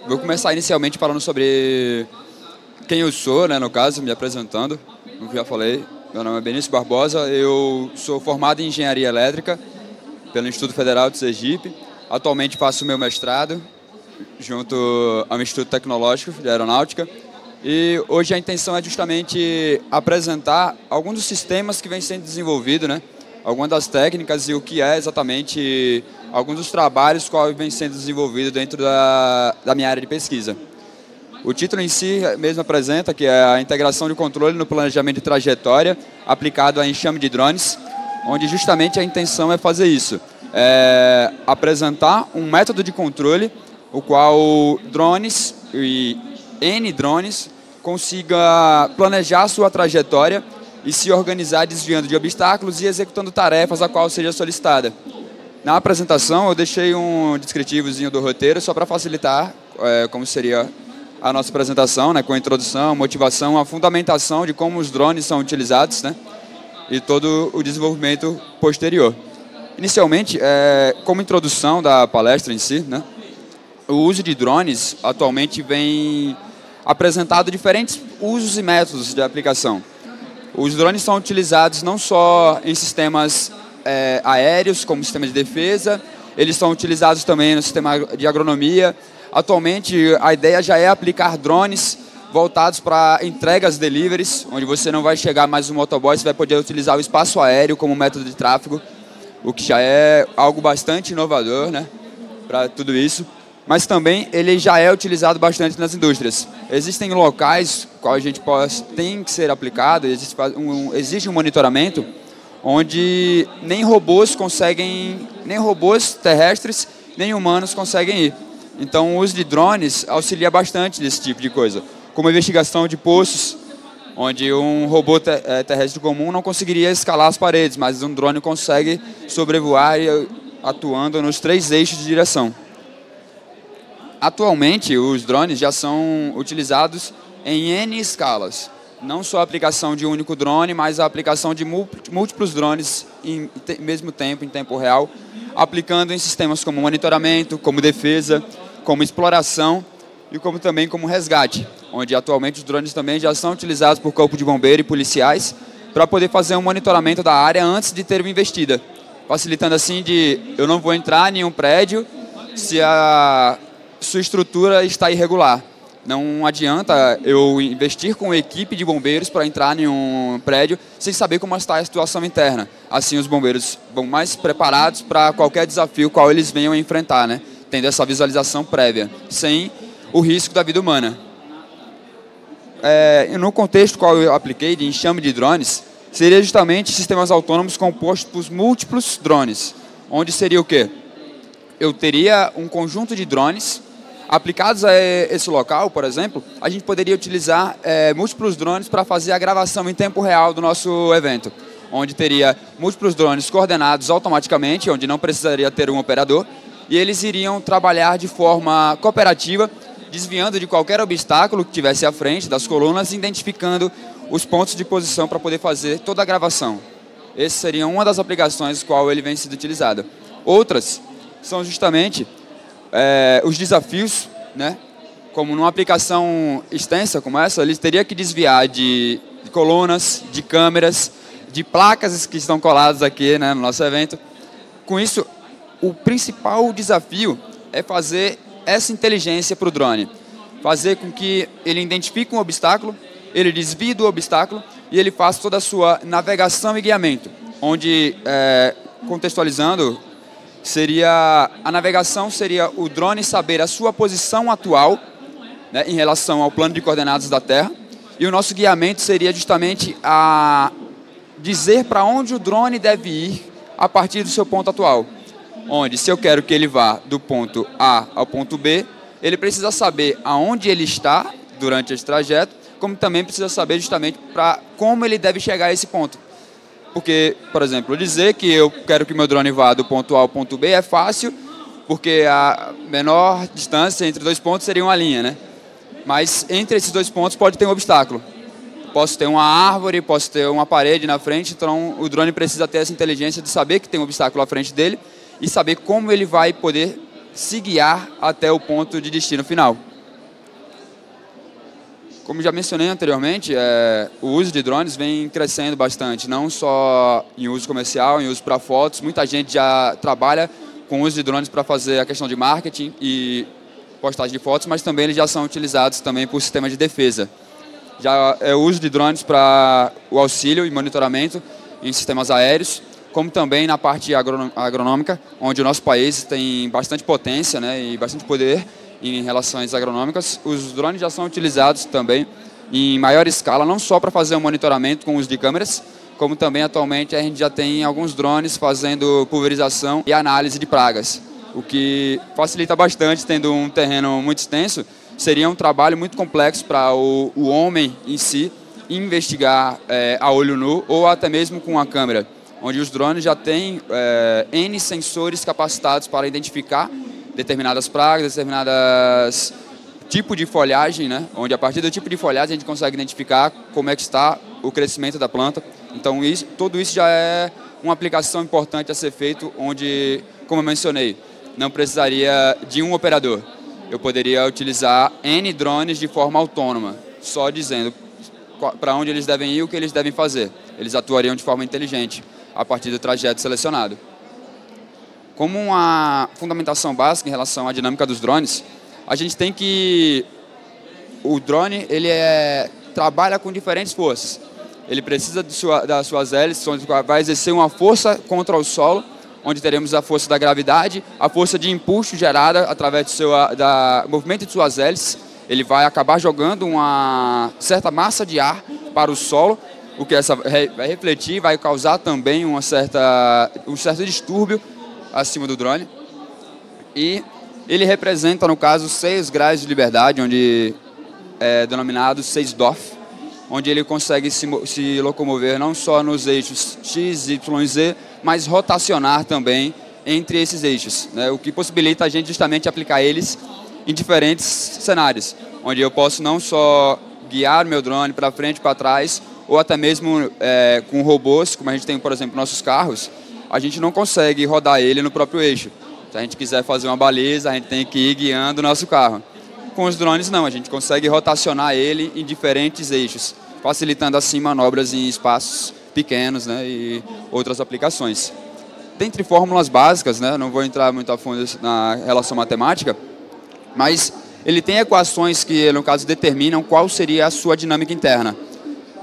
Vou começar inicialmente falando sobre quem eu sou, né, no caso, me apresentando, como já falei. Meu nome é Benício Barbosa, eu sou formado em Engenharia Elétrica pelo Instituto Federal de Sergipe. Atualmente faço meu mestrado junto ao Instituto Tecnológico de Aeronáutica. E hoje a intenção é justamente apresentar alguns dos sistemas que vêm sendo desenvolvidos, né? Algumas das técnicas e o que é exatamente alguns dos trabalhos que vêm sendo desenvolvidos dentro da minha área de pesquisa. O título em si mesmo apresenta que é a integração de controle no planejamento de trajetória aplicado a enxame de drones, onde justamente a intenção é fazer isso, apresentar um método de controle o qual drones e N drones consiga planejar sua trajetória e se organizar desviando de obstáculos e executando tarefas a qual seja solicitada. Na apresentação eu deixei um descritivozinho do roteiro só para facilitar como seria a nossa apresentação, né, com a introdução, motivação, a fundamentação de como os drones são utilizados, né, e todo o desenvolvimento posterior. Inicialmente, como introdução da palestra em si, né, o uso de drones atualmente vem apresentado diferentes usos e métodos de aplicação. Os drones são utilizados não só em sistemas aéreos, como sistema de defesa, eles são utilizados também no sistema de agronomia. Atualmente, a ideia já é aplicar drones voltados para entregas deliveries, onde você não vai chegar mais no motoboy, você vai poder utilizar o espaço aéreo como método de tráfego, o que já é algo bastante inovador, né, para tudo isso. Mas também ele já é utilizado bastante nas indústrias. Existem locais qual a gente tem que ser aplicado, existe um monitoramento onde nem robôs terrestres, nem humanos conseguem ir. Então o uso de drones auxilia bastante nesse tipo de coisa, como a investigação de poços, onde um robô terrestre comum não conseguiria escalar as paredes, mas um drone consegue sobrevoar atuando nos 3 eixos de direção. Atualmente, os drones já são utilizados em N escalas. Não só a aplicação de um único drone, mas a aplicação de múltiplos drones em mesmo tempo, em tempo real, aplicando em sistemas como monitoramento, como defesa, como exploração e também como resgate, onde atualmente os drones também já são utilizados por corpo de bombeiro e policiais para poder fazer um monitoramento da área antes de ter uma investida, facilitando assim eu não vou entrar em nenhum prédio se a sua estrutura está irregular. Não adianta eu investir com equipe de bombeiros para entrar em um prédio sem saber como está a situação interna. Assim os bombeiros vão mais preparados para qualquer desafio qual eles venham a enfrentar, né? Tendo essa visualização prévia, sem o risco da vida humana. No contexto qual eu apliquei de enxame de drones, seria justamente sistemas autônomos compostos por múltiplos drones, onde seria o quê? Eu teria um conjunto de drones aplicados a esse local, por exemplo, a gente poderia utilizar múltiplos drones para fazer a gravação em tempo real do nosso evento, onde teria múltiplos drones coordenados automaticamente, onde não precisaria ter um operador, e eles iriam trabalhar de forma cooperativa, desviando de qualquer obstáculo que tivesse à frente das colunas, identificando os pontos de posição para poder fazer toda a gravação. Essa seria uma das aplicações qual ele vem sendo utilizado. Outras são justamente os desafios, né? Como numa aplicação extensa como essa, ele teria que desviar de colunas, de câmeras, de placas que estão coladas aqui, né, no nosso evento. Com isso, o principal desafio é fazer essa inteligência para o drone, fazer com que ele identifique um obstáculo, ele desvie do obstáculo e ele faça toda a sua navegação e guiamento, onde, contextualizando, a navegação seria o drone saber a sua posição atual, né, em relação ao plano de coordenadas da Terra, e o nosso guiamento seria justamente a dizer para onde o drone deve ir a partir do seu ponto atual. Onde, se eu quero que ele vá do ponto A ao ponto B, ele precisa saber aonde ele está durante esse trajeto, como também precisa saber justamente como ele deve chegar a esse ponto. Porque, por exemplo, dizer que eu quero que meu drone vá do ponto A ao ponto B é fácil, porque a menor distância entre 2 pontos seria uma linha, né? Mas entre esses 2 pontos pode ter um obstáculo. Posso ter uma árvore, posso ter uma parede na frente, então o drone precisa ter essa inteligência de saber que tem um obstáculo à frente dele e saber como ele vai poder se guiar até o ponto de destino final. Como já mencionei anteriormente, o uso de drones vem crescendo bastante, não só em uso comercial, em uso para fotos. Muita gente já trabalha com o uso de drones para fazer a questão de marketing e postagem de fotos, mas também eles já são utilizados também por sistemas de defesa. Já é o uso de drones para o auxílio e monitoramento em sistemas aéreos, como também na parte agronômica, onde o nosso país tem bastante potência, né, e bastante poder em relações agronômicas. Os drones já são utilizados também em maior escala, não só para fazer um monitoramento com o uso de câmeras, como também atualmente a gente já tem alguns drones fazendo pulverização e análise de pragas, o que facilita bastante, tendo um terreno muito extenso. Seria um trabalho muito complexo para o homem em si investigar a olho nu ou até mesmo com a câmera, onde os drones já têm N sensores capacitados para identificar determinadas pragas, determinadas tipo de folhagem, né? Onde a partir do tipo de folhagem a gente consegue identificar como é que está o crescimento da planta. Então tudo isso já é uma aplicação importante a ser feito, onde, como eu mencionei, não precisaria de um operador. Eu poderia utilizar N drones de forma autônoma, só dizendo para onde eles devem ir e o que eles devem fazer. Eles atuariam de forma inteligente a partir do trajeto selecionado. Como uma fundamentação básica em relação à dinâmica dos drones, a gente tem que o drone ele trabalha com diferentes forças. Ele precisa das suas hélices, onde vai exercer uma força contra o solo, onde teremos a força da gravidade, a força de impulso gerada através do movimento de suas hélices. Ele vai acabar jogando uma certa massa de ar para o solo, o que vai refletir, vai causar também um certo distúrbio acima do drone. E ele representa, no caso, 6 graus de liberdade, onde é denominado 6 DOF, onde ele consegue se locomover não só nos eixos X, Y e Z, mas rotacionar também entre esses eixos, né? O que possibilita a gente justamente aplicar eles em diferentes cenários, onde eu posso não só guiar o meu drone para frente e para trás, ou até mesmo com robôs, como a gente tem, por exemplo, nossos carros, a gente não consegue rodar ele no próprio eixo. Se a gente quiser fazer uma baliza, a gente tem que ir guiando o nosso carro. Com os drones não, a gente consegue rotacionar ele em diferentes eixos, facilitando assim manobras em espaços pequenos, né, e outras aplicações. Dentre fórmulas básicas, né, não vou entrar muito a fundo na relação matemática, mas ele tem equações que, no caso, determinam qual seria a sua dinâmica interna,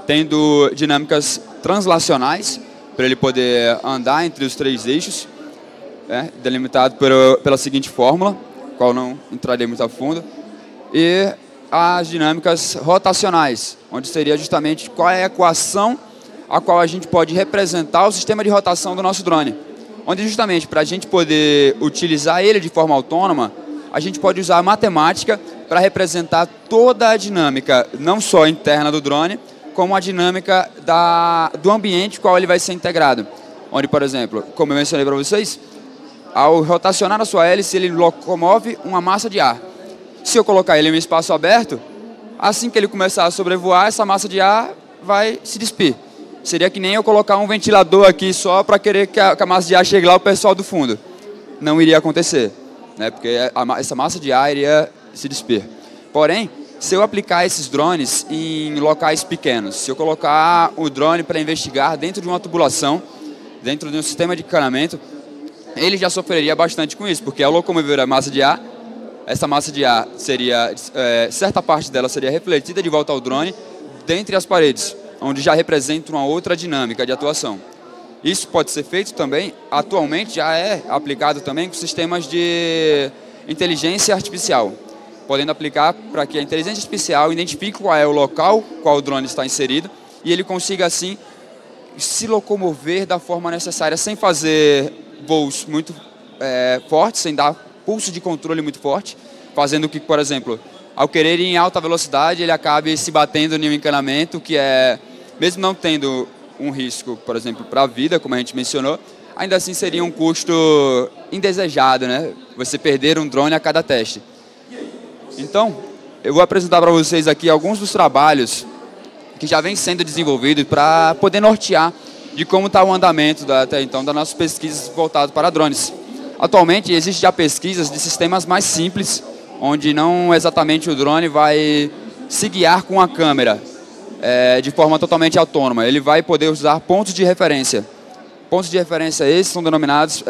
tendo dinâmicas translacionais, para ele poder andar entre os 3 eixos, delimitado pela seguinte fórmula, qual não entrarei muito a fundo, e as dinâmicas rotacionais, onde seria justamente qual é a equação a qual a gente pode representar o sistema de rotação do nosso drone, onde justamente para a gente poder utilizar ele de forma autônoma, a gente pode usar a matemática para representar toda a dinâmica, não só interna do drone, como a dinâmica do ambiente com qual ele vai ser integrado. Onde, por exemplo, como eu mencionei para vocês, ao rotacionar a sua hélice, ele locomove uma massa de ar. Se eu colocar ele em um espaço aberto, assim que ele começar a sobrevoar, essa massa de ar vai se despir. Seria que nem eu colocar um ventilador aqui só para querer que a massa de ar chegue lá ao pessoal do fundo. Não iria acontecer, né? Porque essa massa de ar iria se despir. Porém, se eu aplicar esses drones em locais pequenos, se eu colocar o drone para investigar dentro de uma tubulação, dentro de um sistema de encanamento, ele já sofreria bastante com isso, porque ao locomover a massa de ar, essa massa de ar seria, certa parte dela seria refletida de volta ao drone, dentre as paredes, onde já representa uma outra dinâmica de atuação. Isso pode ser feito também, atualmente já é aplicado também com sistemas de inteligência artificial, podendo aplicar para que a inteligência artificial identifique qual é o local, qual o drone está inserido, e ele consiga assim se locomover da forma necessária, sem fazer voos muito fortes, sem dar pulso de controle muito forte, fazendo que, por exemplo, ao querer ir em alta velocidade, ele acabe se batendo em um encanamento que mesmo não tendo um risco, por exemplo, para a vida, como a gente mencionou, ainda assim seria um custo indesejado, né? Você perder um drone a cada teste. Então, eu vou apresentar para vocês aqui alguns dos trabalhos que já vêm sendo desenvolvidos para poder nortear de como está o andamento até então das nossas pesquisas voltadas para drones. Atualmente, existem já pesquisas de sistemas mais simples, onde não exatamente o drone vai se guiar com a câmera de forma totalmente autônoma. Ele vai poder usar pontos de referência. Pontos de referência esses são denominados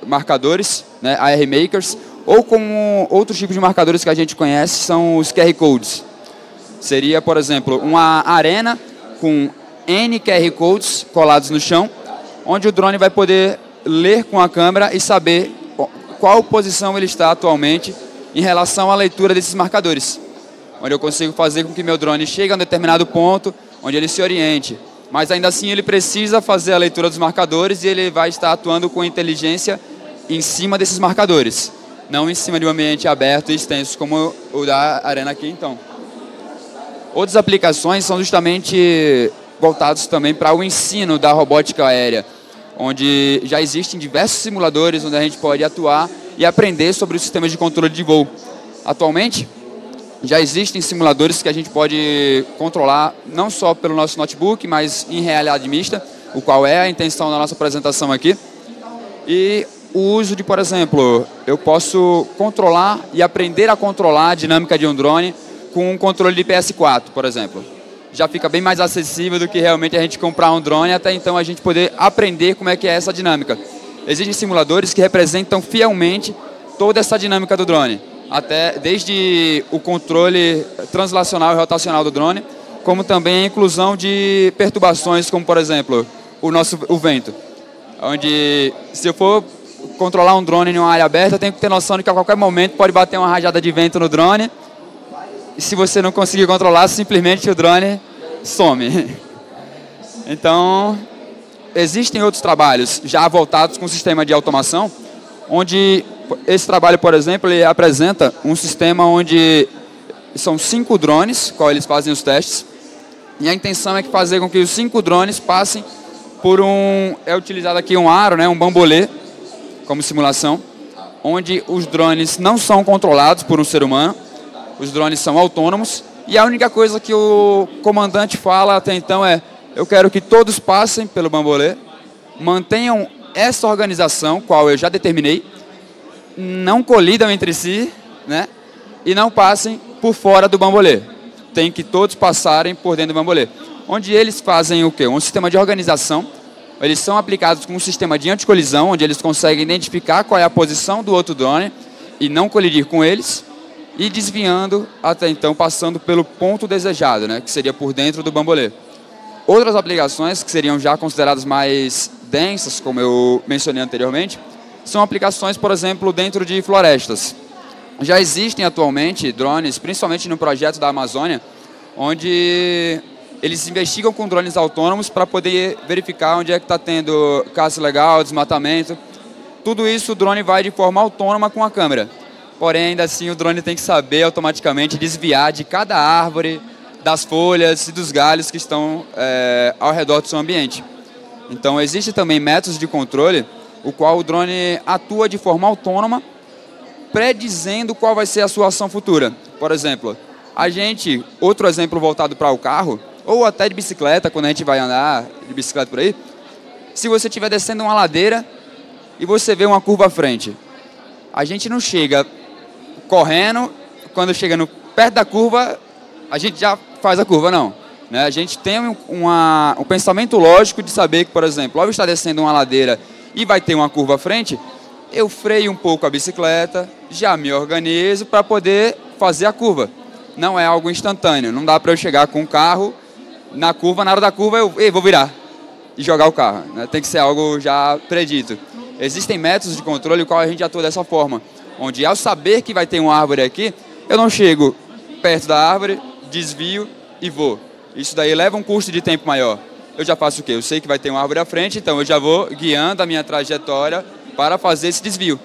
marcadores, né, AR Makers, ou como outros tipos de marcadores que a gente conhece são os QR Codes. Seria, por exemplo, uma arena com N QR Codes colados no chão, onde o drone vai poder ler com a câmera e saber qual posição ele está atualmente em relação à leitura desses marcadores. Onde eu consigo fazer com que meu drone chegue a um determinado ponto, onde ele se oriente. Mas ainda assim ele precisa fazer a leitura dos marcadores e ele vai estar atuando com inteligência em cima desses marcadores. Não em cima de um ambiente aberto e extenso, como o da arena aqui, então. Outras aplicações são justamente voltados também para o ensino da robótica aérea, onde já existem diversos simuladores onde a gente pode atuar e aprender sobre os sistemas de controle de voo. Atualmente, já existem simuladores que a gente pode controlar não só pelo nosso notebook, mas em realidade mista, o qual é a intenção da nossa apresentação aqui. E o uso de, por exemplo, eu posso controlar e aprender a controlar a dinâmica de um drone com um controle de PS4, por exemplo. Já fica bem mais acessível do que realmente a gente comprar um drone, até então a gente poder aprender como é que é essa dinâmica. Existem simuladores que representam fielmente toda essa dinâmica do drone, até desde o controle translacional e rotacional do drone, como também a inclusão de perturbações, como por exemplo, o vento. Onde se eu for controlar um drone em uma área aberta, eu tenho que ter noção de que a qualquer momento pode bater uma rajada de vento no drone. E se você não conseguir controlar, simplesmente o drone some. Então, existem outros trabalhos já voltados com o sistema de automação, onde esse trabalho, por exemplo, ele apresenta um sistema onde são 5 drones, qual eles fazem os testes, e a intenção é que fazer com que os 5 drones passem por é utilizado aqui um aro, né, um bambolê, como simulação, onde os drones não são controlados por um ser humano. Os drones são autônomos e a única coisa que o comandante fala até então é: eu quero que todos passem pelo bambolê, mantenham essa organização, qual eu já determinei, não colidam entre si, né, e não passem por fora do bambolê. Tem que todos passarem por dentro do bambolê. Onde eles fazem o quê? Um sistema de organização. Eles são aplicados com um sistema de anticolisão, onde eles conseguem identificar qual é a posição do outro drone e não colidir com eles, e desviando até então, passando pelo ponto desejado, né, que seria por dentro do bambolê. Outras aplicações que seriam já consideradas mais densas, como eu mencionei anteriormente, são aplicações, por exemplo, dentro de florestas. Já existem atualmente drones, principalmente no projeto da Amazônia, onde eles investigam com drones autônomos para poder verificar onde é que está tendo caça ilegal, desmatamento. Tudo isso o drone vai de forma autônoma com a câmera. Porém, ainda assim, o drone tem que saber automaticamente desviar de cada árvore, das folhas e dos galhos que estão ao redor do seu ambiente. Então, existem também métodos de controle, o qual o drone atua de forma autônoma, predizendo qual vai ser a sua ação futura. Por exemplo, outro exemplo voltado para o carro, ou até de bicicleta, quando a gente vai andar de bicicleta por aí, se você estiver descendo uma ladeira e você vê uma curva à frente, a gente não chega correndo, quando chega perto da curva, a gente já faz a curva, não. Né? A gente tem um pensamento lógico de saber que, por exemplo, ao estar descendo uma ladeira e vai ter uma curva à frente, eu freio um pouco a bicicleta, já me organizo para poder fazer a curva. Não é algo instantâneo, não dá para eu chegar com o carro na curva, na hora da curva eu vou virar e jogar o carro. Né? Tem que ser algo já predito. Existem métodos de controle no qual a gente atua dessa forma, onde ao saber que vai ter uma árvore aqui, eu não chego perto da árvore, desvio e vou. Isso daí leva um custo de tempo maior. Eu já faço o quê? Eu sei que vai ter uma árvore à frente, então eu já vou guiando a minha trajetória para fazer esse desvio.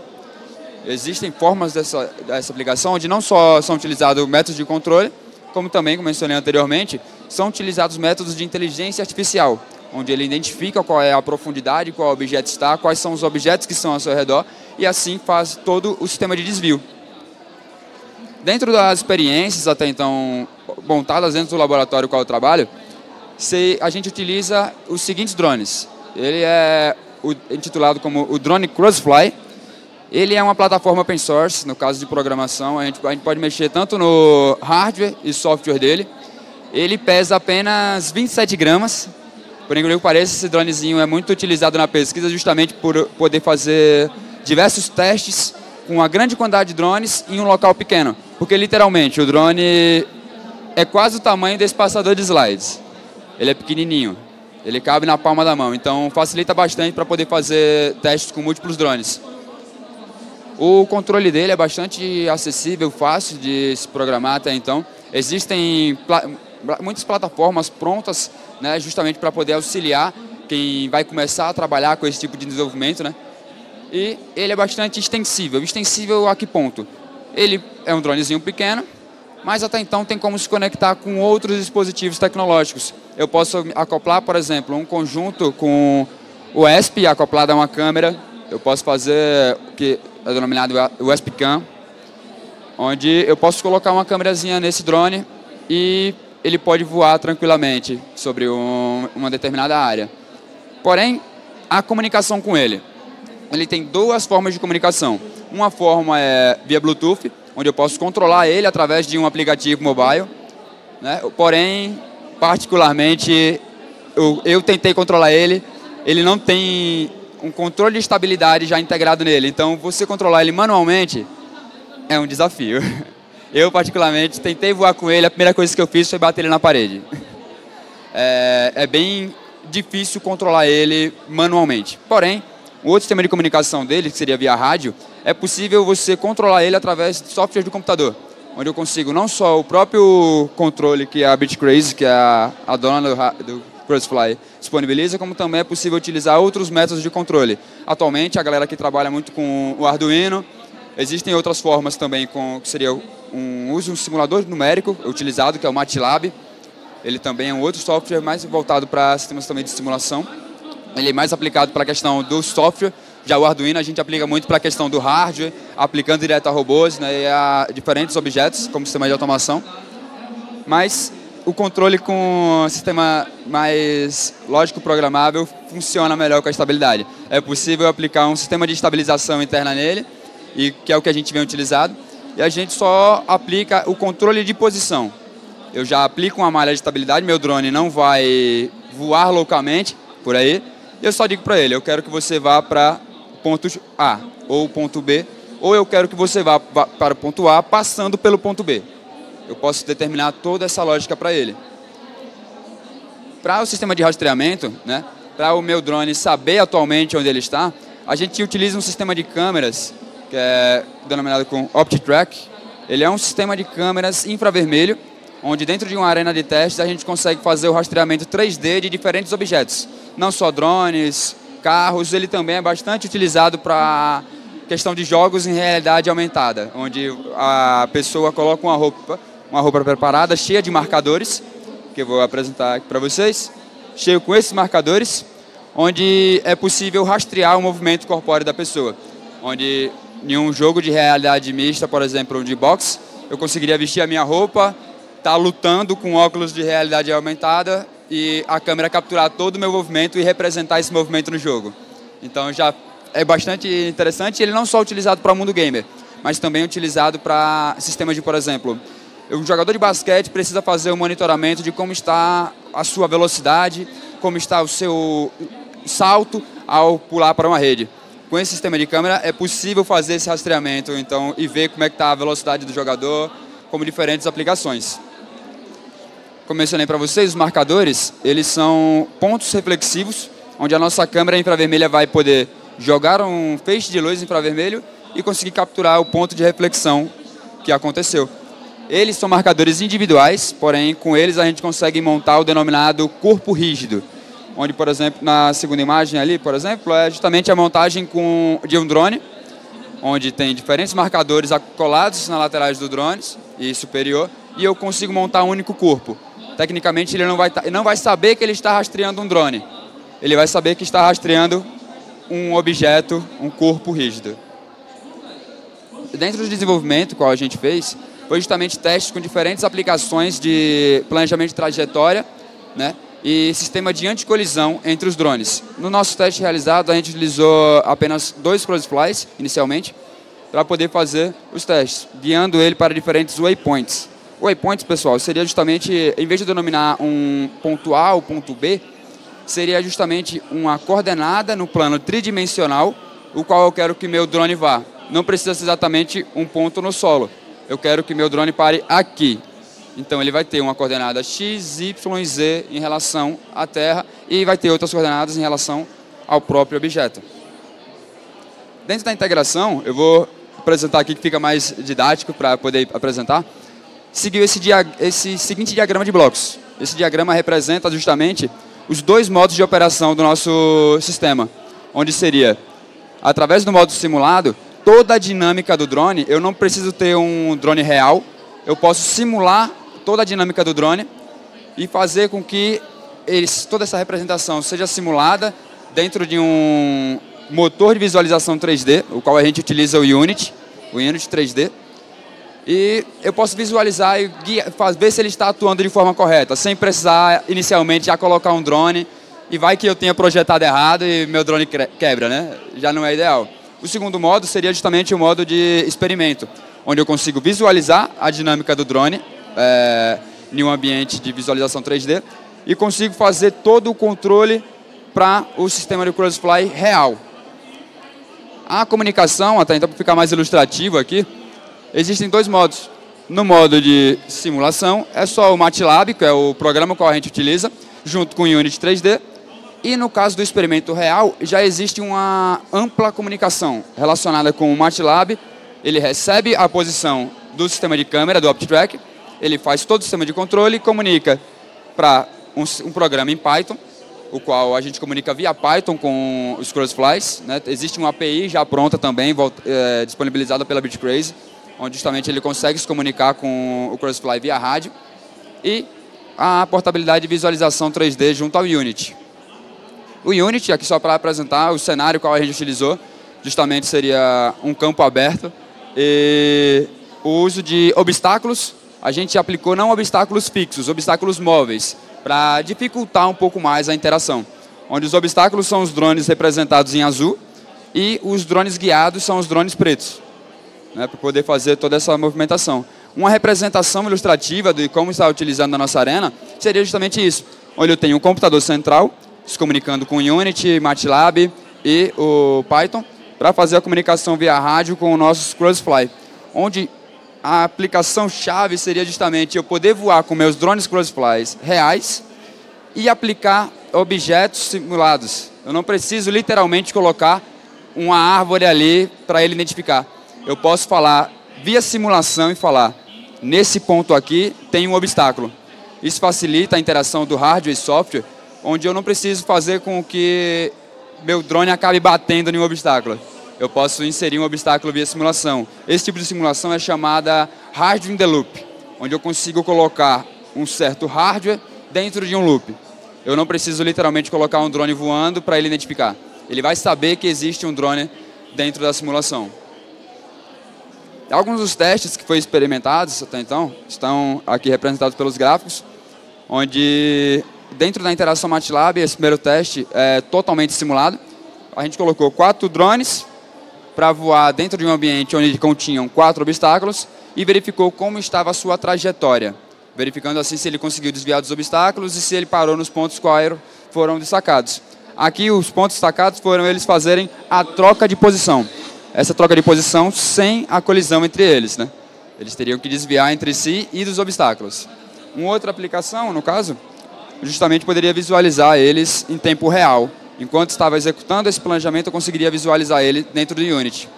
Existem formas dessa aplicação onde não só são utilizados métodos de controle, como também, como mencionei anteriormente, são utilizados métodos de inteligência artificial, onde ele identifica qual é a profundidade, qual objeto está, quais são os objetos que estão ao seu redor, e assim faz todo o sistema de desvio. Dentro das experiências até então montadas dentro do laboratório qual eu trabalho, a gente utiliza os seguintes drones. Ele é intitulado como o drone Crossfly, Ele é uma plataforma open source, no caso de programação, a gente pode mexer tanto no hardware e software dele. Ele pesa apenas 27 gramas. Por incrível que pareça, esse dronezinho é muito utilizado na pesquisa justamente por poder fazer diversos testes com uma grande quantidade de drones em um local pequeno. Porque literalmente o drone é quase o tamanho desse passador de slides. Ele é pequenininho, ele cabe na palma da mão, então facilita bastante para poder fazer testes com múltiplos drones. O controle dele é bastante acessível, fácil de se programar até então. Existem muitas plataformas prontas, né, justamente para poder auxiliar quem vai começar a trabalhar com esse tipo de desenvolvimento, né? E ele é bastante extensível. Extensível a que ponto? Ele é um dronezinho pequeno, mas até então tem como se conectar com outros dispositivos tecnológicos. Eu posso acoplar, por exemplo, um conjunto com o ESP acoplado a uma câmera. Eu posso fazer o que é denominado o ESP-CAM, onde eu posso colocar uma câmerazinha nesse drone e ele pode voar tranquilamente sobre uma determinada área. Porém, a comunicação com ele tem duas formas de comunicação. Uma forma é via Bluetooth, onde eu posso controlar ele através de um aplicativo mobile, né? Porém, particularmente, eu tentei controlar ele, ele não tem um controle de estabilidade já integrado nele. Então, você controlar ele manualmente é um desafio. Eu, particularmente, tentei voar com ele, a primeira coisa que eu fiz foi bater ele na parede. É bem difícil controlar ele manualmente. Porém, o outro sistema de comunicação dele, que seria via rádio, é possível você controlar ele através de software do computador, onde eu consigo não só o próprio controle que a BitCrazy, que é a dona do Crossfly, disponibiliza, como também é possível utilizar outros métodos de controle. Atualmente, a galera que trabalha muito com o Arduino, existem outras formas também, que seria um simulador numérico utilizado, que é o MATLAB. Ele também é um outro software mais voltado para sistemas também de simulação. Ele é mais aplicado para a questão do software. Já o Arduino a gente aplica muito para a questão do hardware, aplicando direto a robôs, né, e a diferentes objetos, como sistema de automação. Mas o controle com sistema mais lógico programável funciona melhor com a estabilidade. É possível aplicar um sistema de estabilização interna nele, e que é o que a gente vem utilizado, e a gente só aplica o controle de posição. Eu já aplico uma malha de estabilidade, meu drone não vai voar loucamente por aí, e eu só digo para ele, eu quero que você vá para ponto A ou ponto B, ou eu quero que você vá para o ponto A passando pelo ponto B. Eu posso determinar toda essa lógica para ele. Para o sistema de rastreamento, né, para o meu drone saber atualmente onde ele está, a gente utiliza um sistema de câmeras que é denominado com OptiTrack. Ele é um sistema de câmeras infravermelho, onde dentro de uma arena de testes a gente consegue fazer o rastreamento 3D de diferentes objetos. Não só drones, carros, ele também é bastante utilizado para questão de jogos em realidade aumentada, onde a pessoa coloca uma roupa preparada, cheia de marcadores, que eu vou apresentar aqui para vocês, cheio com esses marcadores, onde é possível rastrear o movimento corpóreo da pessoa, onde em um jogo de realidade mista, por exemplo, de boxe, eu conseguiria vestir a minha roupa, estar lutando com óculos de realidade aumentada e a câmera capturar todo o meu movimento e representar esse movimento no jogo. Então já é bastante interessante. Ele não só é utilizado para o mundo gamer, mas também é utilizado para sistemas de, por exemplo, um jogador de basquete precisa fazer um monitoramento de como está a sua velocidade, como está o seu salto ao pular para uma rede. Com esse sistema de câmera é possível fazer esse rastreamento então, e ver como é que está a velocidade do jogador, como diferentes aplicações. Como mencionei para vocês, os marcadores, eles são pontos reflexivos, onde a nossa câmera infravermelha vai poder jogar um feixe de luz infravermelho e conseguir capturar o ponto de reflexão que aconteceu. Eles são marcadores individuais, porém com eles a gente consegue montar o denominado corpo rígido, onde, por exemplo, na segunda imagem ali, por exemplo, é justamente a montagem de um drone, onde tem diferentes marcadores colados nas laterais do drone e superior, e eu consigo montar um único corpo. Tecnicamente, ele não vai saber que ele está rastreando um drone, ele vai saber que está rastreando um objeto, um corpo rígido. Dentro do desenvolvimento que a gente fez, foi justamente testes com diferentes aplicações de planejamento de trajetória, né, e sistema de anticolisão entre os drones. No nosso teste realizado, a gente utilizou apenas 2 Crossflies, inicialmente, para poder fazer os testes, guiando ele para diferentes waypoints. Waypoints, pessoal, seria justamente, em vez de denominar um ponto A ou ponto B, seria justamente uma coordenada no plano tridimensional, o qual eu quero que meu drone vá. Não precisa ser exatamente um ponto no solo. Eu quero que meu drone pare aqui. Então ele vai ter uma coordenada x, y e z em relação à Terra e vai ter outras coordenadas em relação ao próprio objeto. Dentro da integração, eu vou apresentar aqui que fica mais didático para poder apresentar. Seguiu esse seguinte diagrama de blocos. Esse diagrama representa justamente os dois modos de operação do nosso sistema, onde seria, através do modo simulado, toda a dinâmica do drone. Eu não preciso ter um drone real, eu posso simular toda a dinâmica do drone e fazer com que toda essa representação seja simulada dentro de um motor de visualização 3D, o qual a gente utiliza o Unity 3D, e eu posso visualizar e ver se ele está atuando de forma correta, sem precisar inicialmente já colocar um drone, e vai que eu tenha projetado errado e meu drone quebra, né? Já não é ideal. O segundo modo seria justamente o modo de experimento, onde eu consigo visualizar a dinâmica do drone em um ambiente de visualização 3D e consigo fazer todo o controle para o sistema de Crossfly real. A comunicação, até então para ficar mais ilustrativo aqui, existem dois modos. No modo de simulação é só o MATLAB, que é o programa que a gente utiliza, junto com o Unity 3D. E no caso do experimento real, já existe uma ampla comunicação relacionada com o MATLAB. Ele recebe a posição do sistema de câmera, do OptiTrack, ele faz todo o sistema de controle e comunica para um programa em Python, o qual a gente comunica via Python com os Crossflies, né? Existe uma API já pronta também, disponibilizada pela BitCrazy, onde justamente ele consegue se comunicar com o Crossfly via rádio, e a portabilidade de visualização 3D junto ao Unity. O Unity, aqui só para apresentar o cenário qual a gente utilizou, justamente seria um campo aberto, e o uso de obstáculos, a gente aplicou não obstáculos fixos, obstáculos móveis, para dificultar um pouco mais a interação, onde os obstáculos são os drones representados em azul e os drones guiados são os drones pretos, né, para poder fazer toda essa movimentação. Uma representação ilustrativa de como está utilizando na nossa arena seria justamente isso, onde eu tenho um computador central se comunicando com o Unity, MATLAB e o Python para fazer a comunicação via rádio com os nossos Crossfly, onde a aplicação-chave seria justamente eu poder voar com meus drones Crossflies reais e aplicar objetos simulados. Eu não preciso literalmente colocar uma árvore ali para ele identificar. Eu posso falar via simulação e falar, nesse ponto aqui tem um obstáculo. Isso facilita a interação do hardware e software, onde eu não preciso fazer com que meu drone acabe batendo em um obstáculo. Eu posso inserir um obstáculo via simulação. Esse tipo de simulação é chamada Hardware in the Loop, onde eu consigo colocar um certo hardware dentro de um loop. Eu não preciso literalmente colocar um drone voando para ele identificar. Ele vai saber que existe um drone dentro da simulação. Alguns dos testes que foram experimentados até então estão aqui representados pelos gráficos, onde dentro da interação MATLAB, esse primeiro teste é totalmente simulado. A gente colocou 4 drones para voar dentro de um ambiente onde continham 4 obstáculos e verificou como estava a sua trajetória, verificando assim se ele conseguiu desviar dos obstáculos e se ele parou nos pontos quais foram destacados. Aqui os pontos destacados foram eles fazerem a troca de posição. Essa troca de posição sem a colisão entre eles, né? Eles teriam que desviar entre si e dos obstáculos. Uma outra aplicação, no caso, justamente poderia visualizar eles em tempo real. Enquanto estava executando esse planejamento, eu conseguiria visualizar ele dentro do Unity.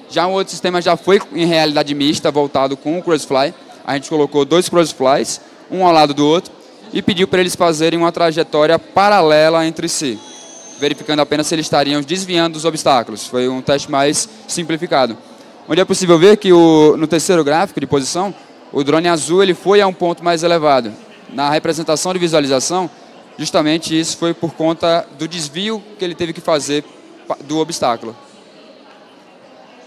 Já um outro sistema já foi em realidade mista, voltado com o Crossfly. A gente colocou 2 Crossflies, um ao lado do outro, e pediu para eles fazerem uma trajetória paralela entre si, verificando apenas se eles estariam desviando dos obstáculos. Foi um teste mais simplificado. Onde é possível ver que no terceiro gráfico de posição, o drone azul ele foi a um ponto mais elevado. Na representação de visualização, justamente isso foi por conta do desvio que ele teve que fazer do obstáculo.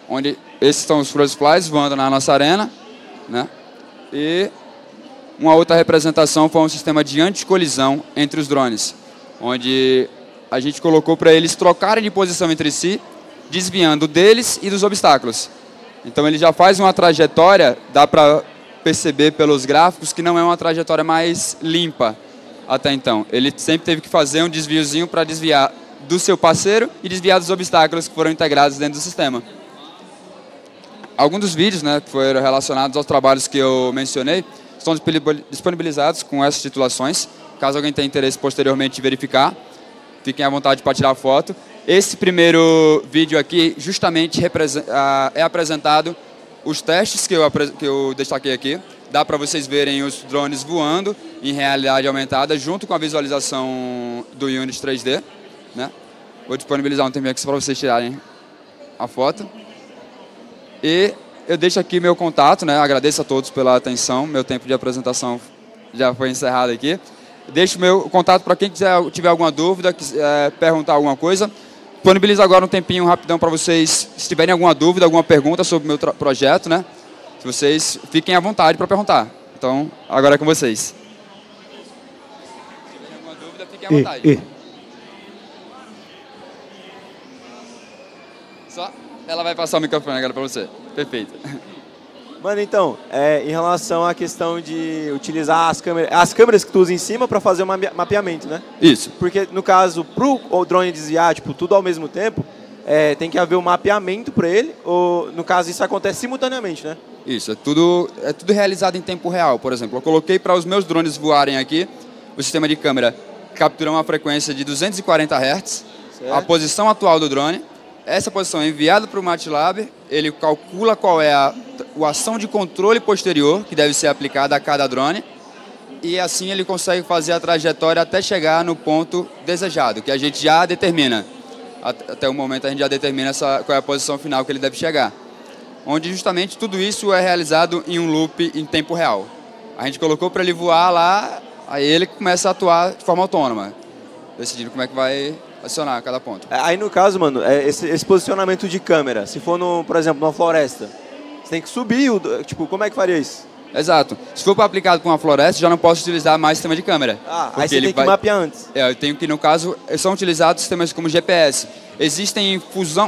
Onde esses são os Crossflies voando na nossa arena, né? E uma outra representação foi um sistema de anticolisão entre os drones, onde a gente colocou para eles trocarem de posição entre si, desviando deles e dos obstáculos. Então ele já faz uma trajetória, dá para perceber pelos gráficos que não é uma trajetória mais limpa até então. Ele sempre teve que fazer um desviozinho para desviar do seu parceiro e desviar dos obstáculos que foram integrados dentro do sistema. Alguns dos vídeos, né, que foram relacionados aos trabalhos que eu mencionei estão disponibilizados com essas titulações. Caso alguém tenha interesse posteriormente de verificar, fiquem à vontade para tirar foto. Esse primeiro vídeo aqui justamente é apresentado os testes que eu destaquei aqui. Dá para vocês verem os drones voando em realidade aumentada junto com a visualização do Unity 3D. Né? Vou disponibilizar um tempinho aqui para vocês tirarem a foto. E eu deixo aqui meu contato, né? Agradeço a todos pela atenção. Meu tempo de apresentação já foi encerrado aqui. Deixo meu contato para quem tiver alguma dúvida, quiser perguntar alguma coisa. Disponibilizo agora um tempinho rapidão para vocês, se tiverem alguma dúvida, alguma pergunta sobre o meu projeto, né? Se vocês fiquem à vontade para perguntar. Então, agora é com vocês. Se tiverem alguma dúvida, fiquem à vontade. Só ela vai passar o microfone agora para você. Perfeito. Mano, então, em relação à questão de utilizar as câmeras que tu usa em cima para fazer o mapeamento, né? Isso. Porque, no caso, para o drone desviar, tipo, tudo ao mesmo tempo, tem que haver um mapeamento para ele, ou, no caso, isso acontece simultaneamente, né? Isso, é tudo realizado em tempo real. Por exemplo, eu coloquei para os meus drones voarem aqui, o sistema de câmera capturou uma frequência de 240 Hz, certo. A posição atual do drone. Essa posição é enviada para o MATLAB, ele calcula qual é a ação de controle posterior que deve ser aplicada a cada drone e assim ele consegue fazer a trajetória até chegar no ponto desejado, que a gente já determina. Até o momento a gente já determina qual é a posição final que ele deve chegar. Onde justamente tudo isso é realizado em um loop em tempo real. A gente colocou para ele voar lá, aí ele começa a atuar de forma autônoma, decidindo como é que vai acionar cada ponto. Aí no caso, mano, esse posicionamento de câmera, se for, por exemplo, numa floresta, você tem que subir, tipo, como é que faria isso? Exato. Se for para aplicado com uma floresta, já não posso utilizar mais sistema de câmera. Aí você tem que mapear antes. Eu tenho que, no caso, são utilizados sistemas como GPS. Existem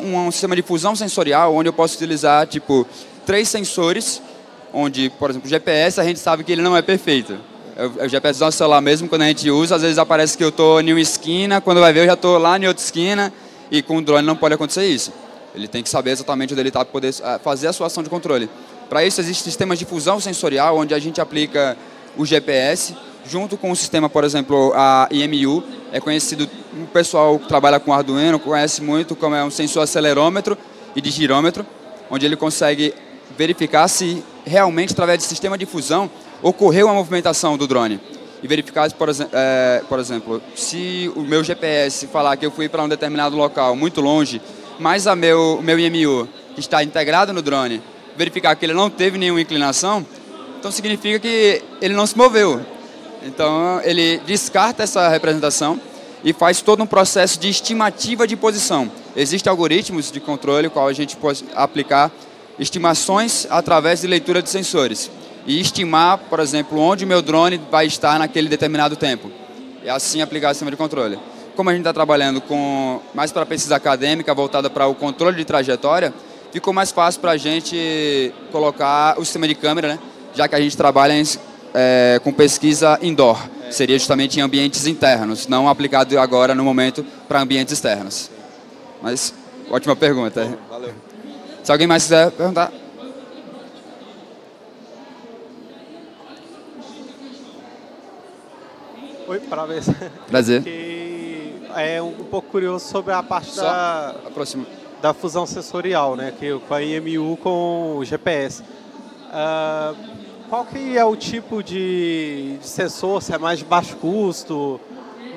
um sistema de fusão sensorial, onde eu posso utilizar, tipo, 3 sensores, onde, por exemplo, o GPS, a gente sabe que ele não é perfeito. O GPS do nosso celular mesmo, quando a gente usa, às vezes aparece que eu estou em uma esquina, quando vai ver eu já estou lá em outra esquina, e com o drone não pode acontecer isso. Ele tem que saber exatamente onde ele está para poder fazer a sua ação de controle. Para isso, existem sistemas de fusão sensorial, onde a gente aplica o GPS, junto com o sistema, por exemplo, a IMU, é conhecido, o pessoal que trabalha com Arduino conhece muito como é um sensor acelerômetro e de girômetro, onde ele consegue verificar se realmente, através de sistema de fusão, ocorreu uma movimentação do drone. E verificar, por exemplo, se o meu GPS falar que eu fui para um determinado local muito longe, mas o meu IMU, que está integrado no drone, verificar que ele não teve nenhuma inclinação, então significa que ele não se moveu. Então ele descarta essa representação e faz todo um processo de estimativa de posição. Existem algoritmos de controle, qual a gente pode aplicar estimações através de leitura de sensores. E estimar, por exemplo, onde o meu drone vai estar naquele determinado tempo. E assim aplicar o sistema de controle. Como a gente está trabalhando mais para pesquisa acadêmica, voltada para o controle de trajetória, ficou mais fácil para a gente colocar o sistema de câmera, né? Já que a gente trabalha com pesquisa indoor. Seria justamente em ambientes internos, não aplicado agora, no momento, para ambientes externos. Mas, ótima pergunta. Valeu. Se alguém mais quiser perguntar. Oi, parabéns. Prazer. É um pouco curioso sobre a parte da fusão sensorial, né? Com a IMU com o GPS. Qual que é o tipo de sensor? Se é mais de baixo custo,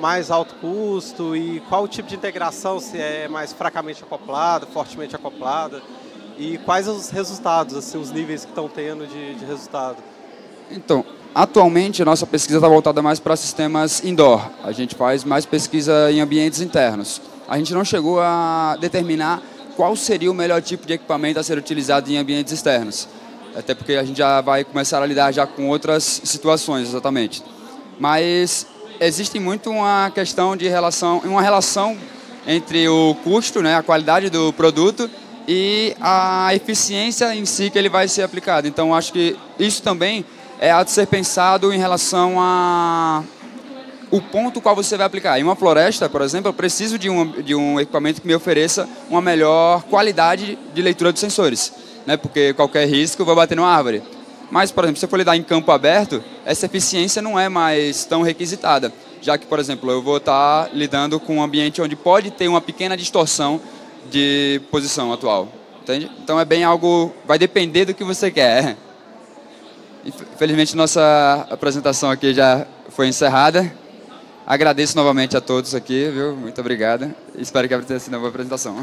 mais alto custo? E qual o tipo de integração? Se é mais fracamente acoplada, fortemente acoplada? E quais os resultados, assim, os níveis que estão tendo de resultado? Então, atualmente a nossa pesquisa está voltada mais para sistemas indoor. A gente faz mais pesquisa em ambientes internos. A gente não chegou a determinar qual seria o melhor tipo de equipamento a ser utilizado em ambientes externos. Até porque a gente já vai começar a lidar já com outras situações, exatamente. Mas existe muito uma questão de uma relação entre o custo, né, a qualidade do produto e a eficiência em si que ele vai ser aplicado. Então, acho que isso também é a de ser pensado em relação a o ponto qual você vai aplicar. Em uma floresta, por exemplo, eu preciso de um equipamento que me ofereça uma melhor qualidade de leitura dos sensores, né? Porque qualquer risco vai bater numa árvore. Mas, por exemplo, se eu for lidar em campo aberto, essa eficiência não é mais tão requisitada, já que, por exemplo, eu vou estar lidando com um ambiente onde pode ter uma pequena distorção de posição atual, entende? Então é bem algo, vai depender do que você quer. Infelizmente, nossa apresentação aqui já foi encerrada. Agradeço novamente a todos aqui, viu? Muito obrigado. Espero que tenha sido uma boa apresentação.